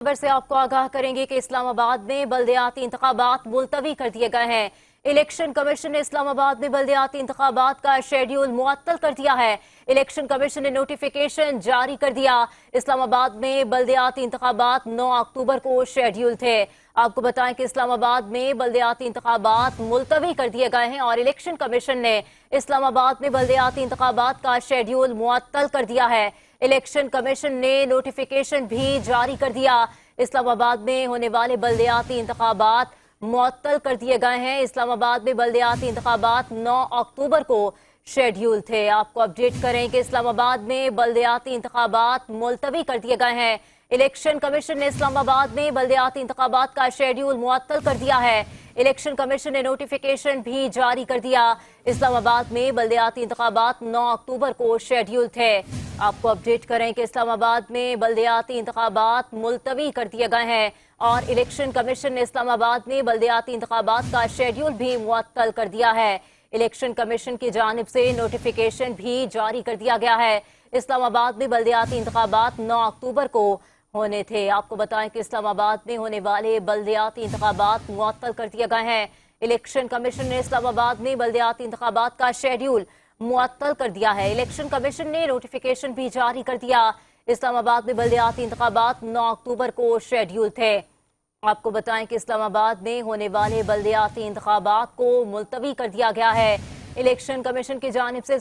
खबर से आपको आगाह करेंगे कि इस्लामाबाद में बल्दियाती इंतखाबात मुलतवी कर दिए गए हैं। इलेक्शन कमीशन ने इस्लामाबाद में बल्दियाती इंतखाबात का शेड्यूल मुअत्तल कर दिया है। इलेक्शन कमीशन ने नोटिफिकेशन जारी कर दिया। इस्लामाबाद में बल्दियाती इंतखाबात 9 अक्टूबर को शेड्यूल थे। आपको बताएं कि इस्लामाबाद में बल्दियाती इंतखाबात मुलतवी कर दिए गए हैं और इलेक्शन कमीशन ने इस्लामाबाद में बल्दियाती इंतखाबात का शेड्यूल मुअत्तल कर दिया है। इलेक्शन कमीशन ने नोटिफिकेशन भी जारी कर दिया। इस्लामाबाद में होने वाले बल्दियाती इंतखाबात मुअत्तल कर दिए गए हैं। इस्लामाबाद में बल्दियाती इंतखाबात 9 अक्टूबर को शेड्यूल थे। आपको अपडेट करें कि इस्लामाबाद में बल्दियाती इंतखाबात मुलतवी कर दिए गए हैं। इलेक्शन कमीशन ने इस्लामाबाद में बल्दियाती इंतखाबात का शेड्यूल मुअत्तल कर दिया है। इलेक्शन कमीशन ने नोटिफिकेशन भी जारी कर दिया। इस्लामाबाद में बल्दियाती इंतखाबात 9 अक्टूबर को शेड्यूल थे। आपको अपडेट करें कि इस्लामाबाद में बल्दियाती इंतखाबात मुलतवी कर दिए गए हैं और इलेक्शन कमीशन ने इस्लामाबाद में बल्दियाती इंतखाबात का शेड्यूल भी मुअत्तल कर दिया है। इलेक्शन कमीशन की जानिब से नोटिफिकेशन भी जारी कर दिया गया है। इस्लामाबाद में बल्दियाती इंतखाबात 9 अक्टूबर को होने थे। आपको बताएं कि इस्लामाबाद में होने वाले बल्दियाती इंतखाबात मुअत्तल कर दिए गए हैं। इलेक्शन कमीशन ने इस्लामाबाद में बल्दियाती इंतखाबात का शेड्यूल मुअत्तल कर दिया है। इलेक्शन कमीशन ने नोटिफिकेशन भी जारी कर दिया। इस्लामाबाद में बल्दियाती इंतखाबात 9 अक्टूबर को शेड्यूल थे। आपको बताएं कि इस्लामाबाद में होने वाले बल्दियाती इंतखाबात को मुलतवी कर दिया गया है। इलेक्शन कमीशन की जानिब से